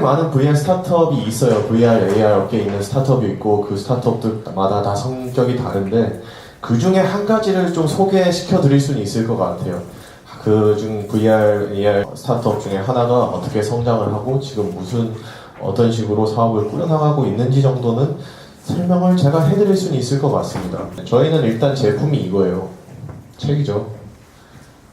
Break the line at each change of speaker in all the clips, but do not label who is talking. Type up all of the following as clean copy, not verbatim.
많은 VR 스타트업이 있어요. VR, AR 업계에 있는 스타트업이 있고 그 스타트업들마다 다 성격이 다른데 그 중에 한 가지를 좀 소개시켜 드릴 수는 있을 것 같아요. 그중 VR, AR 스타트업 중에 하나가 어떻게 성장을 하고 지금 어떤 식으로 사업을 꾸려나가고 있는지 정도는 설명을 제가 해드릴 수는 있을 것 같습니다. 저희는 일단 제품이 이거예요. 책이죠.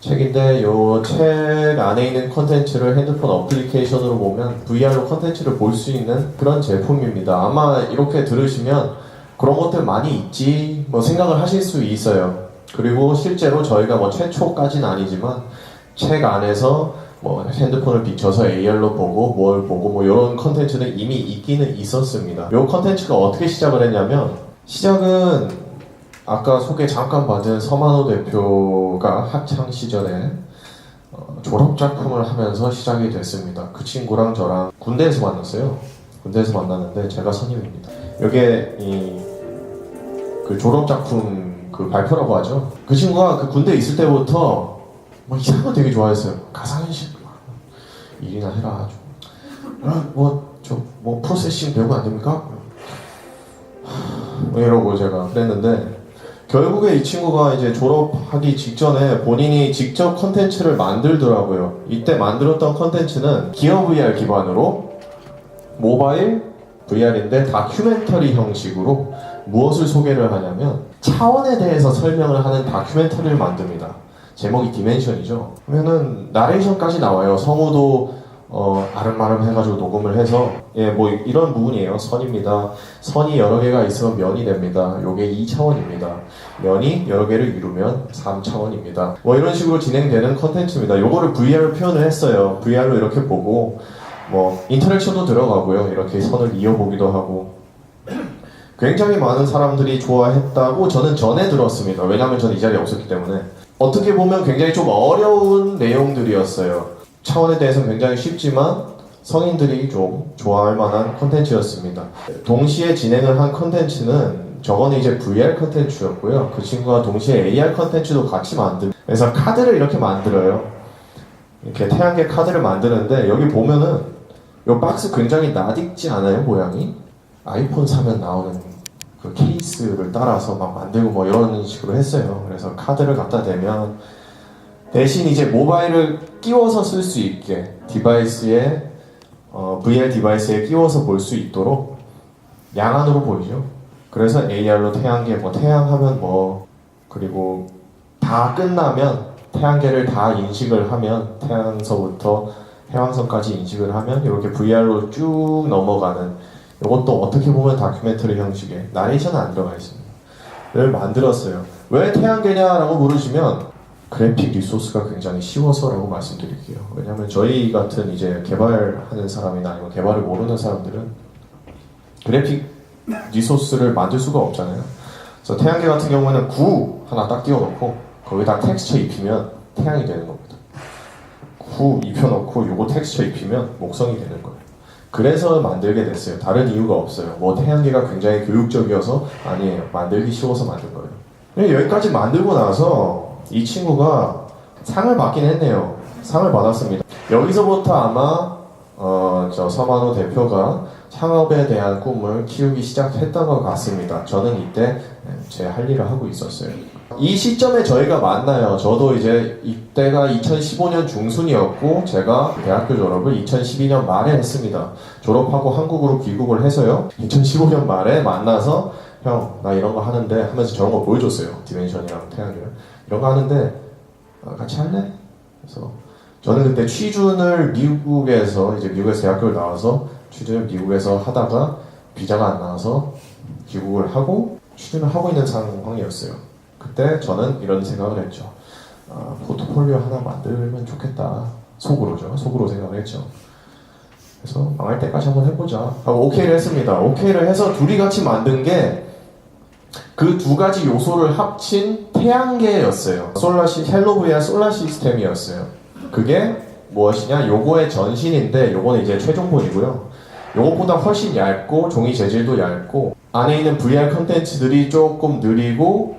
책인데 이 책 안에 있는 컨텐츠를 핸드폰 어플리케이션으로 보면 VR로 컨텐츠를 볼 수 있는 그런 제품입니다. 아마 이렇게 들으시면 그런 것들 많이 있지 뭐 생각을 하실 수 있어요. 그리고 실제로 저희가 뭐 최초까지는 아니지만 책 안에서 뭐 핸드폰을 비춰서 AR로 보고 뭘 보고 뭐 이런 컨텐츠는 이미 있기는 있었습니다. 이 컨텐츠가 어떻게 시작을 했냐면 시작은 아까 소개 잠깐 받은 서만호 대표가 학창 시절에 졸업 작품을 하면서 시작이 됐습니다. 그 친구랑 저랑 군대에서 만났어요. 군대에서 만났는데 제가 선임입니다. 이게 그 졸업 작품 그 발표라고 하죠. 그 친구가 그 군대에 있을 때부터 뭐 이상한 거 되게 좋아했어요. 가상현실 일이나 해라. 뭐 프로세싱 배우면 안 됩니까? 뭐 이러고 제가 그랬는데 결국에 이 친구가 이제 졸업하기 직전에 본인이 직접 컨텐츠를 만들더라고요. 이때 만들었던 컨텐츠는 기어 VR 기반으로 모바일 VR인데 다큐멘터리 형식으로 무엇을 소개를 하냐면 차원에 대해서 설명을 하는 다큐멘터리를 만듭니다. 제목이 디멘션이죠. 그러면은 나레이션까지 나와요. 성우도 아름아름 해가지고 녹음을 해서 뭐 이런 부분이에요. 선입니다. 선이 여러 개가 있으면 면이 됩니다. 요게 2차원입니다. 면이 여러 개를 이루면 3차원입니다. 뭐 이런 식으로 진행되는 컨텐츠입니다. 요거를 VR로 표현을 했어요. VR로 이렇게 보고 뭐 인터랙션도 들어가고요. 이렇게 선을 이어보기도 하고 굉장히 많은 사람들이 좋아했다고 저는 전에 들었습니다. 왜냐하면 저는 이 자리에 없었기 때문에. 어떻게 보면 굉장히 좀 어려운 내용들이었어요. 차원에 대해서는 굉장히 쉽지만 성인들이 좀 좋아할 만한 콘텐츠였습니다. 동시에 진행을 한 콘텐츠는 저거는 이제 VR 콘텐츠였고요. 그 친구가 동시에 AR 콘텐츠도 같이 그래서 카드를 이렇게 만들어요. 이렇게 태양계 카드를 만드는데 여기 보면은 이 박스 굉장히 낯익지 않아요? 모양이? 아이폰 사면 나오는 그 케이스를 따라서 막 만들고 뭐 이런 식으로 했어요. 그래서 카드를 갖다 대면 대신 이제 모바일을 끼워서 쓸 수 있게 디바이스에 VR 디바이스에 끼워서 볼 수 있도록 양안으로 보이죠. 그래서 AR로 태양계 태양하면 그리고 다 끝나면 태양계를 다 인식을 하면 태양서부터 해왕성까지 인식을 하면 이렇게 VR로 쭉 넘어가는 이것도 어떻게 보면 다큐멘터리 형식의 나레이션은 안 들어가 있습니다. 를 만들었어요. 왜 태양계냐라고 물으시면 그래픽 리소스가 굉장히 쉬워서라고 말씀드릴게요. 왜냐하면 저희 같은 이제 개발하는 사람이나 아니면 개발을 모르는 사람들은 그래픽 리소스를 만들 수가 없잖아요. 그래서 태양계 같은 경우에는 9 하나 딱 띄워놓고 거기다 텍스처 입히면 태양이 되는 겁니다. 9 입혀놓고 요거 텍스처 입히면 목성이 되는 거예요. 그래서 만들게 됐어요. 다른 이유가 없어요. 뭐 태양계가 굉장히 교육적이어서 아니에요. 만들기 쉬워서 만든 거예요. 여기까지 만들고 나서 이 친구가 상을 받긴 했네요. 상을 받았습니다. 여기서부터 아마 저 서만호 대표가 창업에 대한 꿈을 키우기 시작했던 것 같습니다. 저는 이때 제 할 일을 하고 있었어요. 이 시점에 저희가 만나요. 저도 이제 이때가 2015년 중순이었고 제가 대학교 졸업을 2012년 말에 했습니다. 졸업하고 한국으로 귀국을 해서요. 2015년 말에 만나서 형, 나 이런 거 하는데 하면서 저런 거 보여줬어요. 디멘션이랑 태양계를. 이런 거 하는데 같이 할래? 그래서 저는 그때 취준을 미국에서 대학교를 나와서 취준을 미국에서 하다가 비자가 안 나와서 귀국을 하고 취준을 하고 있는 상황이었어요. 그때 저는 이런 생각을 했죠. 포트폴리오 하나 만들면 좋겠다. 속으로 생각을 했죠. 그래서 망할 때까지 한번 해보자 하고 오케이를 했습니다. 오케이를 해서 둘이 같이 만든 게 그 두 가지 요소를 합친 태양계였어요. 헬로 VR 솔라 시스템이었어요. 그게 무엇이냐? 요거의 전신인데 요거는 이제 최종본이고요. 요것보다 훨씬 얇고 종이 재질도 얇고 안에 있는 VR 컨텐츠들이 조금 느리고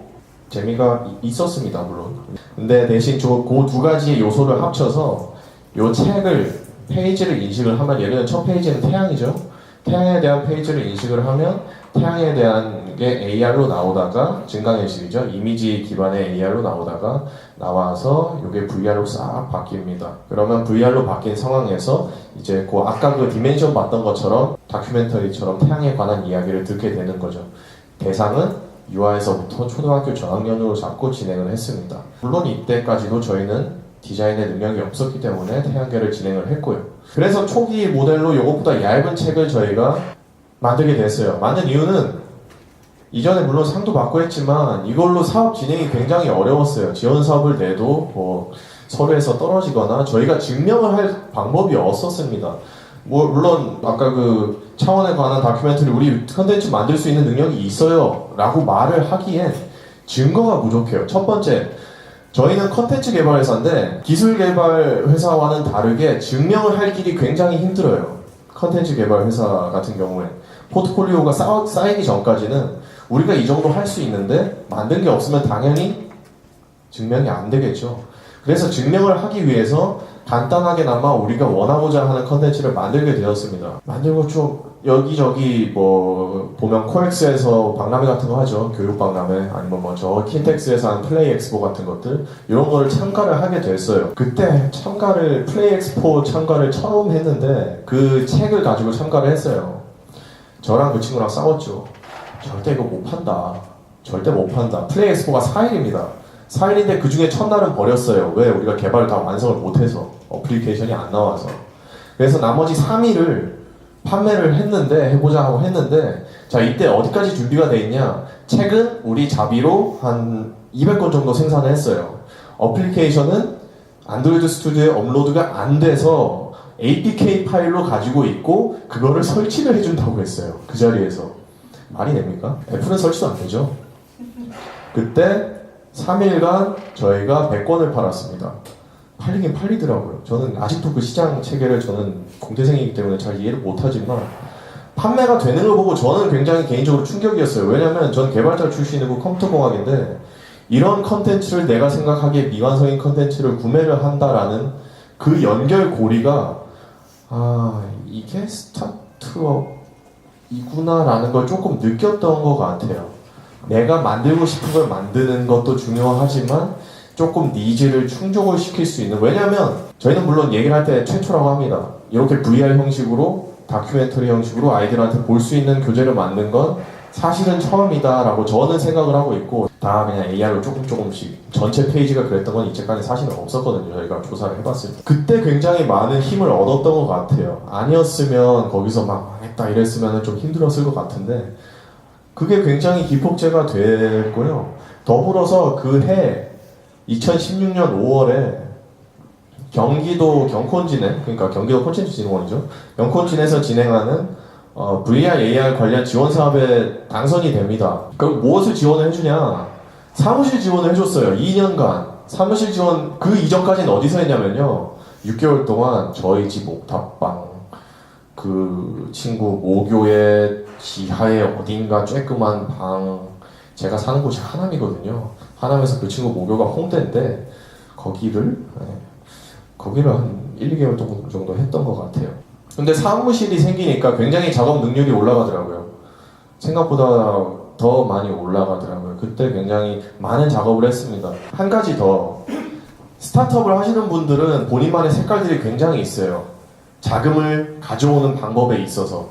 재미가 있었습니다. 물론. 근데 대신 그 두 가지의 요소를 합쳐서 요 책을 페이지를 인식을 하면, 예를 들어 첫 페이지는 태양이죠. 태양에 대한 페이지를 인식을 하면 태양에 대한 게 AR로 나오다가 증강현실이죠. 이미지 기반의 AR로 나와서 이게 VR로 싹 바뀝니다. 그러면 VR로 바뀐 상황에서 이제 아까 그 디멘션 봤던 것처럼 다큐멘터리처럼 태양에 관한 이야기를 듣게 되는 거죠. 대상은 유아에서부터 초등학교 저학년으로 잡고 진행을 했습니다. 물론 이때까지도 저희는 디자인의 능력이 없었기 때문에 태양계를 진행을 했고요. 그래서 초기 모델로 이것보다 얇은 책을 저희가 만들게 됐어요. 만든 이유는 이전에 물론 상도 받고 했지만 이걸로 사업 진행이 굉장히 어려웠어요. 지원 사업을 내도 서류에서 떨어지거나 저희가 증명을 할 방법이 없었습니다. 물론 아까 그 차원에 관한 다큐멘터리 우리 컨텐츠 만들 수 있는 능력이 있어요 라고 말을 하기엔 증거가 부족해요. 첫 번째, 저희는 컨텐츠 개발 회사인데 기술 개발 회사와는 다르게 증명을 할 길이 굉장히 힘들어요. 컨텐츠 개발 회사 같은 경우에 포트폴리오가 쌓이기 전까지는 우리가 이 정도 할 수 있는데 만든 게 없으면 당연히 증명이 안 되겠죠. 그래서 증명을 하기 위해서 간단하게나마 우리가 원하고자 하는 컨텐츠를 만들게 되었습니다. 만들고 좀 여기저기 보면 코엑스에서 박람회 같은 거 하죠. 교육 박람회, 아니면 저 킨텍스에서 하는 플레이 엑스포 같은 것들, 이런 거를 참가를 하게 됐어요. 그때 플레이 엑스포 참가를 처음 했는데 그 책을 가지고 참가를 했어요. 저랑 그 친구랑 싸웠죠. 절대 이거 못 판다. 절대 못 판다. 플레이 엑스포가 4일입니다. 4일인데 그 중에 첫날은 버렸어요. 왜? 우리가 개발을 다 완성을 못해서, 어플리케이션이 안 나와서. 그래서 나머지 3일을 판매를 해보자 하고 했는데, 자, 이때 어디까지 준비가 돼 있냐? 책은 우리 자비로 한 200건 정도 생산을 했어요. 어플리케이션은 안드로이드 스튜디오에 업로드가 안 돼서 APK 파일로 가지고 있고 그거를 설치를 해준다고 했어요. 그 자리에서. 말이 됩니까? 애플은 설치도 안 되죠. 그때 3일간 저희가 100권을 팔았습니다. 팔리긴 팔리더라고요. 저는 아직도 그 시장 체계를 저는 공대생이기 때문에 잘 이해를 못하지만 판매가 되는 걸 보고 저는 굉장히 개인적으로 충격이었어요. 왜냐면 전 개발자 출신이고 컴퓨터공학인데 이런 컨텐츠를 내가 생각하기에 미완성인 컨텐츠를 구매를 한다라는 그 연결고리가 이게 스타트업이구나 라는 걸 조금 느꼈던 것 같아요. 내가 만들고 싶은 걸 만드는 것도 중요하지만 조금 니즈를 충족을 시킬 수 있는, 왜냐면 저희는 물론 얘기를 할 때 최초라고 합니다. 이렇게 VR 형식으로 다큐멘터리 형식으로 아이들한테 볼 수 있는 교재를 만든 건 사실은 처음이다 라고 저는 생각을 하고 있고, 다 그냥 AR로 조금씩 전체 페이지가 그랬던 건 이제까지 사실은 없었거든요. 저희가 조사를 해봤을 때 그때 굉장히 많은 힘을 얻었던 것 같아요. 아니었으면 거기서 막 망했다 이랬으면 좀 힘들었을 것 같은데 그게 굉장히 기폭제가 됐고요. 더불어서 그 해 2016년 5월에 경기도 경콘진에, 그러니까 경기도 콘텐츠진흥원이죠. 경콘진에서 진행하는 VR, AR 관련 지원 사업에 당선이 됩니다. 그럼 무엇을 지원을 해주냐? 사무실 지원을 해줬어요. 2년간. 사무실 지원, 그 이전까지는 어디서 했냐면요. 6개월 동안 저희 집 옥탑방, 그 친구 모교의 지하에 어딘가 쬐끄만 방, 제가 사는 곳이 하남이거든요. 하남에서 그 친구 모교가 홍대인데 거기를 한 1, 2개월 정도 했던 것 같아요. 근데 사무실이 생기니까 굉장히 작업 능력이 올라가더라고요. 생각보다 더 많이 올라가더라고요. 그때 굉장히 많은 작업을 했습니다. 한 가지 더, 스타트업을 하시는 분들은 본인만의 색깔들이 굉장히 있어요. 자금을 가져오는 방법에 있어서.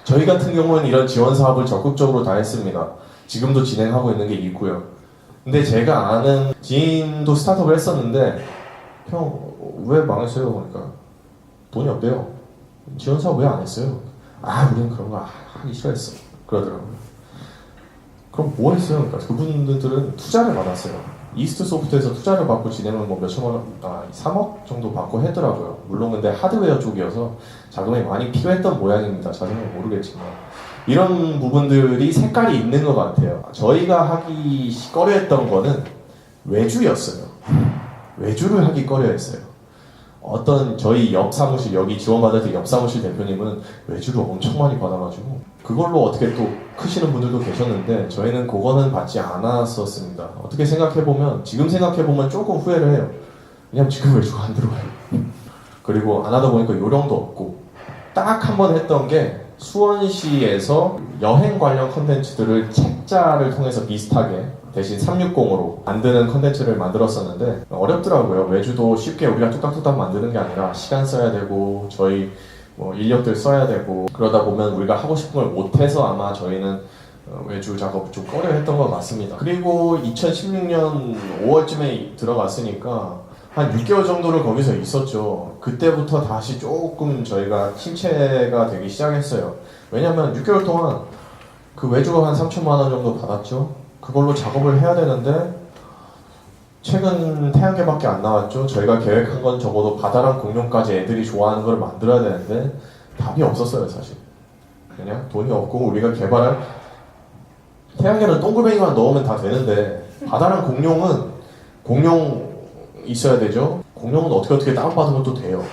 저희 같은 경우는 이런 지원 사업을 적극적으로 다 했습니다. 지금도 진행하고 있는 게 있고요. 근데 제가 아는 지인도 스타트업을 했었는데, 형, 왜 망했어요? 그러니까 돈이 없대요. 지원 사업 왜 안 했어요? 우리는 그런 거 하기 싫어했어. 그러더라고요. 그럼 뭐 했어요? 그러니까 그분들은 투자를 받았어요. 이스트 소프트에서 투자를 받고 진행은 몇천만 원, 3억 정도 받고 했더라고요. 물론 근데 하드웨어 쪽이어서 자금이 많이 필요했던 모양입니다. 자세히는 모르겠지만. 이런 부분들이 색깔이 있는 것 같아요. 저희가 하기 꺼려했던 거는 외주였어요. 외주를 하기 꺼려했어요. 어떤 저희 옆 사무실, 여기 지원받을 때 옆 사무실 대표님은 외주를 엄청 많이 받아가지고 그걸로 어떻게 또 크시는 분들도 계셨는데 저희는 그거는 받지 않았었습니다. 어떻게 생각해보면, 지금 생각해보면 조금 후회를 해요. 왜냐면 지금 외주가 안 들어와요. 그리고 안 하다 보니까 요령도 없고 딱 한 번 했던 게 수원시에서 여행 관련 컨텐츠들을 책자를 통해서 비슷하게 대신 360으로 만드는 컨텐츠를 만들었었는데 어렵더라고요. 외주도 쉽게 우리가 뚝딱뚝딱 만드는 게 아니라 시간 써야 되고 저희 인력들 써야 되고 그러다 보면 우리가 하고 싶은 걸 못해서 아마 저희는 외주 작업 좀 꺼려 했던 것 같습니다. 그리고 2016년 5월쯤에 들어갔으니까 한 6개월 정도를 거기서 있었죠. 그때부터 다시 조금 저희가 침체가 되기 시작했어요. 왜냐면 6개월 동안 그 외주가 한 3천만 원 정도 받았죠. 그걸로 작업을 해야 되는데 최근 태양계밖에 안 나왔죠. 저희가 계획한 건 적어도 바다랑 공룡까지 애들이 좋아하는 걸 만들어야 되는데 답이 없었어요, 사실. 그냥 돈이 없고 우리가 개발할 태양계는 동글뱅이만 넣으면 다 되는데 바다랑 공룡은 공룡 있어야 되죠. 공룡은 어떻게 다운받으면 또 돼요.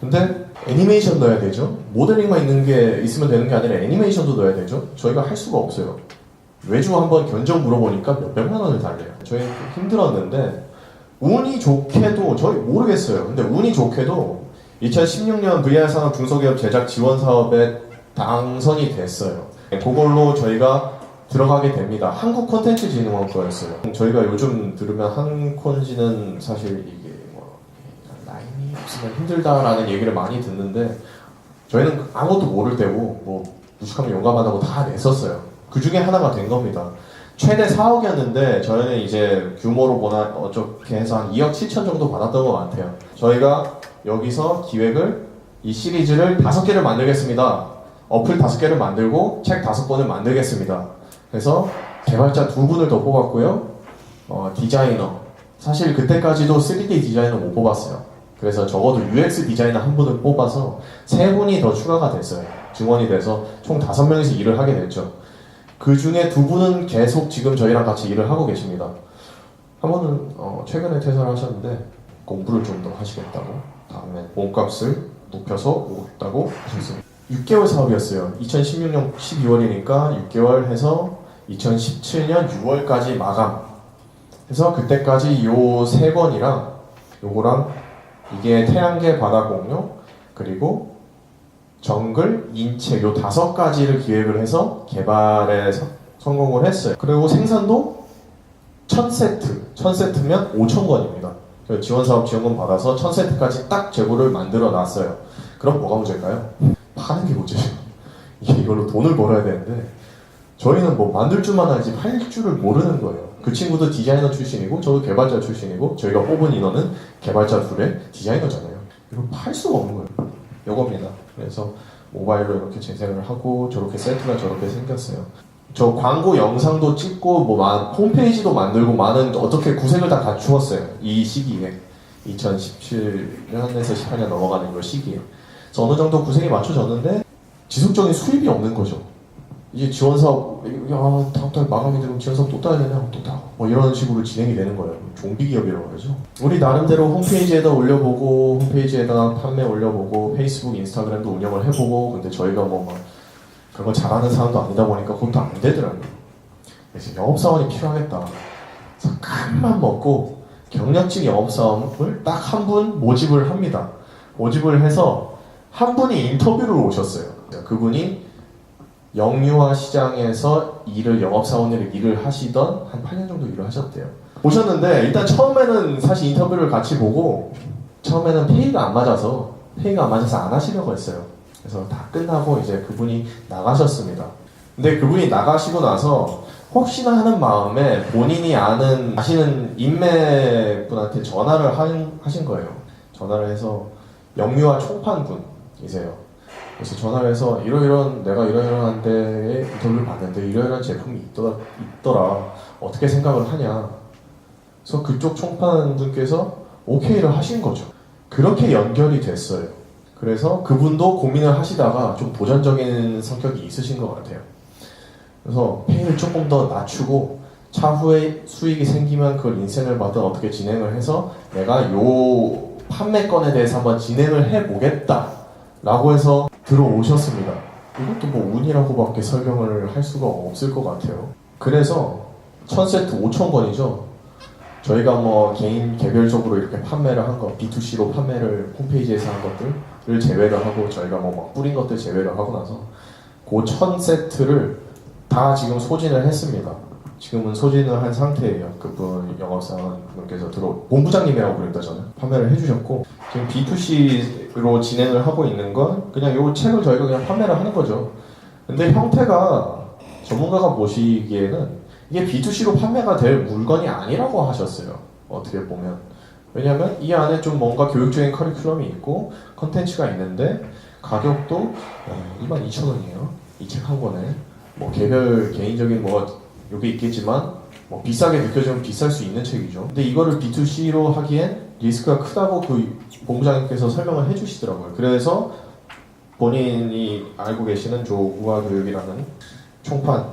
근데 애니메이션 넣어야 되죠. 모델링만 있는 게 있으면 되는 게 아니라 애니메이션도 넣어야 되죠. 저희가 할 수가 없어요. 외주 한번 견적 물어보니까 몇백만 원을 달래요. 저희 힘들었는데 운이 좋게도 저희 모르겠어요. 근데 운이 좋게도 2016년 VR 산업 중소기업 제작 지원 사업에 당선이 됐어요. 그걸로 저희가 들어가게 됩니다. 한국콘텐츠진흥원 거였어요. 저희가 요즘 들으면 한콘지는 사실 이게 라인이 없으면 힘들다라는 얘기를 많이 듣는데 저희는 아무것도 모를 때고 무식하면 용감하다고 다 냈었어요. 그 중에 하나가 된 겁니다. 최대 4억이었는데 저희는 이제 규모로 보나 어떻게 해서 한 2억 7천 정도 받았던 것 같아요. 저희가 여기서 기획을 이 시리즈를 5개를 만들겠습니다. 어플 5개를 만들고 책 5권을 만들겠습니다. 그래서 개발자 2분을 더 뽑았고요. 디자이너. 사실 그때까지도 3D 디자이너 못 뽑았어요. 그래서 적어도 UX 디자이너 1분을 뽑아서 3분이 더 추가가 됐어요. 증원이 돼서 총 5명이서 일을 하게 됐죠. 그 중에 2분은 계속 지금 저희랑 같이 일을 하고 계십니다. 한 분은 최근에 퇴사를 하셨는데 공부를 좀 더 하시겠다고 다음에 몸값을 높여서 오겠다고 하셨습니다. 6개월 사업이었어요. 2016년 12월이니까 6개월 해서 2017년 6월까지 마감 해서 그때까지 요 3권이랑 요거랑 이게 태양계 바다공룡 그리고 정글, 인체 요 5가지를 기획을 해서 개발에 성공을 했어요. 그리고 생산도 1000세트 1000세트면 5,000권입니다. 지원사업 지원금 받아서 1000세트까지 딱 재고를 만들어 놨어요. 그럼 뭐가 문제일까요? 파는 게 문제죠. 이걸로 돈을 벌어야 되는데 저희는 만들 줄만 알지 팔 줄을 모르는 거예요. 그 친구도 디자이너 출신이고 저도 개발자 출신이고 저희가 뽑은 인원은 개발자 둘에 디자이너잖아요. 이걸 팔 수가 없는 거예요. 요겁니다. 그래서 모바일로 이렇게 재생을 하고 저렇게 세트가 저렇게 생겼어요. 저 광고 영상도 찍고 홈페이지도 만들고 많은 어떻게 구색을 다 갖추었어요. 이 시기에 2017년에서 18년 넘어가는 이 시기에 그래서 어느 정도 구색이 맞춰졌는데 지속적인 수입이 없는 거죠. 이제 지원사업 다음 달 마감이 되면 지원사업 또 따야 되냐 또 따고 이런 식으로 진행이 되는 거예요. 좀비 기업이라고 그러죠. 우리 나름대로 홈페이지에다 올려보고 홈페이지에다 판매 올려보고 페이스북 인스타그램도 운영을 해보고 근데 저희가 그런 거 잘하는 사람도 아니다 보니까 그것도 안 되더라고요. 그래서 영업사원이 필요하겠다. 그래서 큰맘 먹고 경력직 영업사원을 딱 한 분 모집을 합니다. 모집을 해서 한 분이 인터뷰를 오셨어요. 그분이 영유아 시장에서 영업사원으로 일을 하시던 한 8년 정도 일을 하셨대요. 오셨는데 일단 처음에는 사실 인터뷰를 같이 보고 처음에는 페이가 안 맞아서 안 하시려고 했어요. 그래서 다 끝나고 이제 그분이 나가셨습니다. 근데 그분이 나가시고 나서 혹시나 하는 마음에 본인이 아시는 인맥분한테 전화를 하신 거예요. 전화를 해서 영유아 총판분이세요. 그래서 전화를 해서 내가 이러이러한 데에 인터뷰를 봤는데 이러이러한 제품이 있더라. 어떻게 생각을 하냐. 그래서 그쪽 총판분께서 오케이를 하신 거죠. 그렇게 연결이 됐어요. 그래서 그분도 고민을 하시다가 좀 도전적인 성격이 있으신 것 같아요. 그래서 페이를 조금 더 낮추고 차후에 수익이 생기면 그걸 인센을 받아 어떻게 진행을 해서 내가 요 판매건에 대해서 한번 진행을 해보겠다 라고 해서 들어오셨습니다. 이것도 운이라고밖에 설명을 할 수가 없을 것 같아요. 그래서 1000세트 5,000권이죠. 저희가 뭐 개인 개별적으로 이렇게 판매를 한 거, B2C로 판매를 홈페이지에서 한 것들을 제외를 하고 저희가 뭐 막 뿌린 것들 제외를 하고 나서 그 1000세트를 다 지금 소진을 했습니다. 지금은 소진을 한 상태예요. 그분 영업사원분께서 본부장님이라고 부릅니다. 저는 판매를 해주셨고 지금 B2C로 진행을 하고 있는 건 그냥 요 책을 저희가 그냥 판매를 하는 거죠. 근데 형태가 전문가가 보시기에는 이게 B2C로 판매가 될 물건이 아니라고 하셨어요. 어떻게 보면. 왜냐면 이 안에 좀 뭔가 교육적인 커리큘럼이 있고 컨텐츠가 있는데 가격도 22,000원이에요. 이 책 한 권에. 뭐 개인적인 뭐 여기 있겠지만 뭐 비싸게 느껴지면 비쌀 수 있는 책이죠. 근데 이거를 B2C로 하기엔 리스크가 크다고 그 본부장님께서 설명을 해주시더라고요. 그래서 본인이 알고 계시는 조우아교육이라는 총판,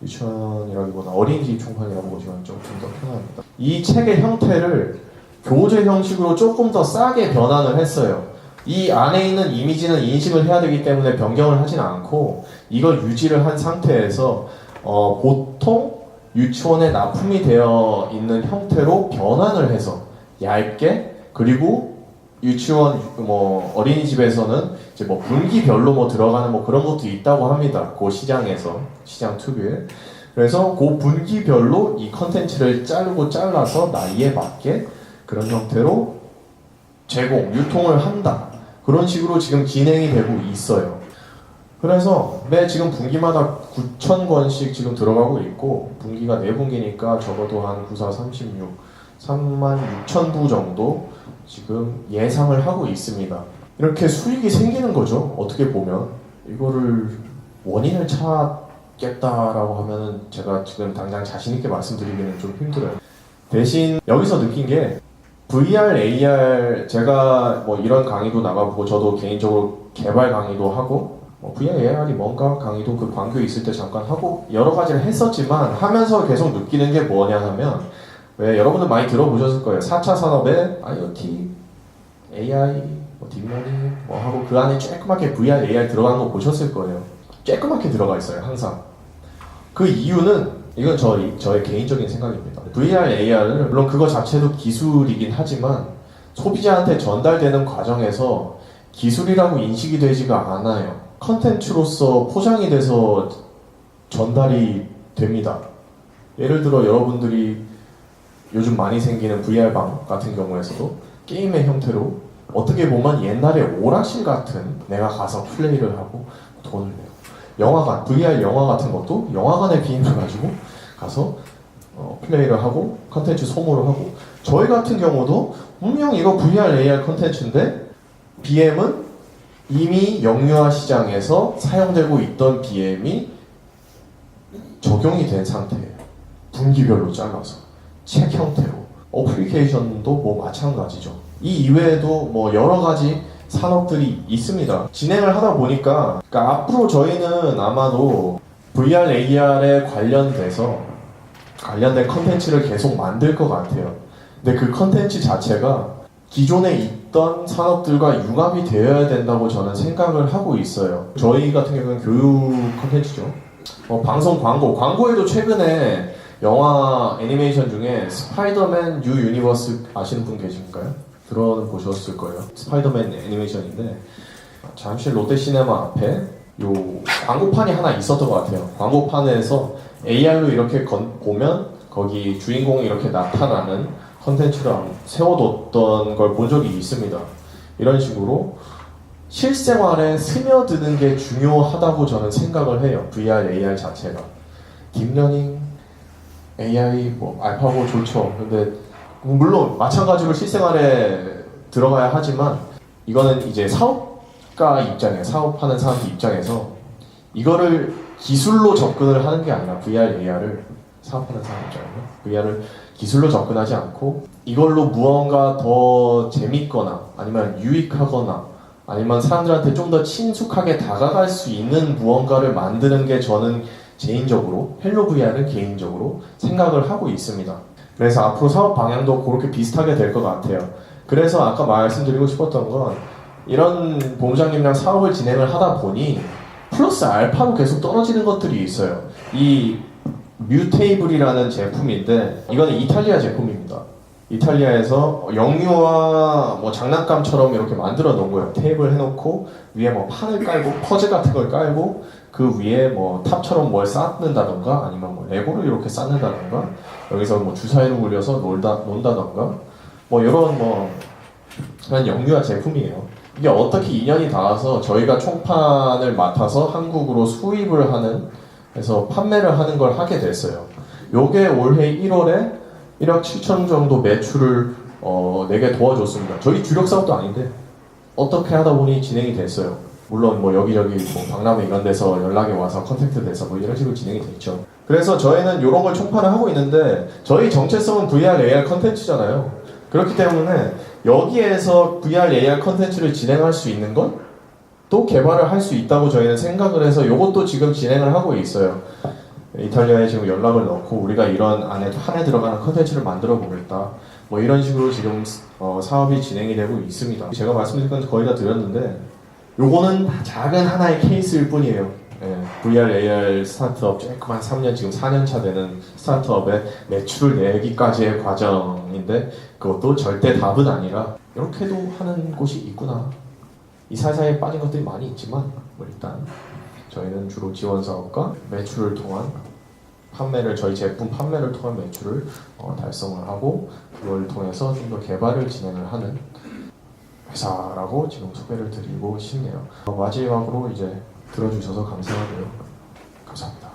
유치원이라기보다 어린이집 총판이라고 보시면 좀 더 편합니다. 이 책의 형태를 교재 형식으로 조금 더 싸게 변환을 했어요. 이 안에 있는 이미지는 인식을 해야 되기 때문에 변경을 하진 않고 이걸 유지를 한 상태에서 보통 유치원에 납품이 되어 있는 형태로 변환을 해서 얇게, 그리고 유치원 뭐 어린이집에서는 이제 뭐 분기별로 뭐 들어가는 뭐 그런 것도 있다고 합니다. 그 시장 특유의. 그래서 그 분기별로 이 컨텐츠를 잘라서 나이에 맞게 그런 형태로 유통을 한다. 그런 식으로 지금 진행이 되고 있어요. 그래서 매 지금 분기마다 9,000권씩 지금 들어가고 있고 분기가 4분기니까 적어도 한 94, 36, 36,000부 정도 지금 예상을 하고 있습니다. 이렇게 수익이 생기는 거죠. 어떻게 보면 이거를 원인을 찾겠다라고 하면은 제가 지금 당장 자신 있게 말씀드리기는 좀 힘들어요. 대신 여기서 느낀 게 VR, AR 제가 뭐 이런 강의도 나가보고 저도 개인적으로 개발 강의도 하고 뭐 VR, AR이 뭔가 강의도 그 광교에 있을 때 잠깐 하고 여러 가지를 했었지만 하면서 계속 느끼는 게 뭐냐 하면 왜 여러분들 많이 들어보셨을 거예요. 4차 산업에 IoT, AI, 뭐 딥러닝 뭐 하고 그 안에 쬐끄맣게 VR, AR 들어가는 거 보셨을 거예요. 쬐끄맣게 들어가 있어요. 항상. 그 이유는 이건 저의 개인적인 생각입니다. VR, AR은 물론 그거 자체도 기술이긴 하지만 소비자한테 전달되는 과정에서 기술이라고 인식이 되지가 않아요. 컨텐츠로서 포장이 돼서 전달이 됩니다. 예를 들어 여러분들이 요즘 많이 생기는 VR방 같은 경우에서도 게임의 형태로 어떻게 보면 옛날에 오락실 같은 내가 가서 플레이를 하고 돈을 내요. 영화관, VR 영화 같은 것도 영화관에 비행을 가지고 가서 플레이를 하고 컨텐츠 소모를 하고 저희 같은 경우도 분명 이거 VR, AR 컨텐츠인데 BM은 이미 영유아 시장에서 사용되고 있던 BM이 적용이 된 상태예요. 분기별로 잘라서 책 형태로 어플리케이션도 뭐 마찬가지죠. 이 이외에도 뭐 여러 가지 산업들이 있습니다. 진행을 하다 보니까 그러니까 앞으로 저희는 아마도 VR, AR에 관련된 컨텐츠를 계속 만들 것 같아요. 근데 그 컨텐츠 자체가 기존에 있던 산업들과 융합이 되어야 된다고 저는 생각을 하고 있어요. 저희 같은 경우는 교육 컨텐츠죠. 방송 광고에도 최근에 영화 애니메이션 중에 스파이더맨 뉴 유니버스 아시는 분 계신가요? 들어보셨을 거예요. 스파이더맨 애니메이션인데 잠실 롯데시네마 앞에 요 광고판이 하나 있었던 것 같아요. 광고판에서 AR로 이렇게 보면 거기 주인공이 이렇게 나타나는 컨텐츠를 세워뒀던 걸 본 적이 있습니다. 이런 식으로 실생활에 스며드는 게 중요하다고 저는 생각을 해요. VR, AR 자체가. 딥러닝, AI, 뭐 알파고 좋죠. 근데 물론 마찬가지로 실생활에 들어가야 하지만 이거는 이제 사업하는 사람들 입장에서 이거를 기술로 접근을 하는 게 아니라 VR, AR을 사업하는 사람 입장에서 VR을 기술로 접근하지 않고 이걸로 무언가 더 재밌거나 아니면 유익하거나 아니면 사람들한테 좀 더 친숙하게 다가갈 수 있는 무언가를 만드는 게 저는 개인적으로 헬로 VR을 개인적으로 생각을 하고 있습니다. 그래서 앞으로 사업 방향도 그렇게 비슷하게 될 것 같아요. 그래서 아까 말씀드리고 싶었던 건 이런 본부장님이랑 사업을 진행을 하다 보니 플러스 알파로 계속 떨어지는 것들이 있어요. 이 뮤테이블이라는 제품인데 이거는 이탈리아 제품입니다. 이탈리아에서 영유아 뭐 장난감처럼 이렇게 만들어 놓은 거예요. 테이블 해놓고 위에 뭐 판을 깔고 퍼즐 같은 걸 깔고 그 위에 뭐 탑처럼 뭘 쌓는다던가 아니면 뭐 레고를 이렇게 쌓는다던가 여기서 뭐 주사위로 굴려서 논다던가 뭐 이런 뭐 그런 영유아 제품이에요. 이게 어떻게 인연이 닿아서 저희가 총판을 맡아서 한국으로 수입을 하는 그래서 판매를 하는 걸 하게 됐어요. 요게 올해 1월에 1억 7천 정도 매출을 내게 도와줬습니다. 저희 주력 사업도 아닌데 어떻게 하다 보니 진행이 됐어요. 물론 뭐 여기저기 뭐 박람회 이런 데서 연락이 와서 컨택트 돼서 뭐 이런 식으로 진행이 됐죠. 그래서 저희는 이런 걸 총판을 하고 있는데 저희 정체성은 VR, AR 컨텐츠잖아요. 그렇기 때문에 여기에서 VR, AR 컨텐츠를 진행할 수 있는 건 또 개발을 할 수 있다고 저희는 생각을 해서 이것도 지금 진행을 하고 있어요. 이탈리아에 지금 연락을 넣고 우리가 이런 안에 들어가는 컨텐츠를 만들어 보겠다. 뭐 이런 식으로 지금 사업이 진행이 되고 있습니다. 제가 말씀드린 건 거의 다 드렸는데 요거는 작은 하나의 케이스일 뿐이에요. 예, VR, AR 스타트업 조그만 3년 지금 4년 차 되는 스타트업의 매출을 내기까지의 과정인데 그것도 절대 답은 아니라 이렇게도 하는 곳이 있구나. 이 사이사이에 빠진 것들이 많이 있지만 뭐 일단 저희는 주로 지원 사업과 매출을 통한 판매를 저희 제품 판매를 통한 매출을 달성을 하고 그걸 통해서 좀 더 개발을 진행을 하는 회사라고 지금 소개를 드리고 싶네요. 마지막으로 이제 들어주셔서 감사하고요. 감사합니다.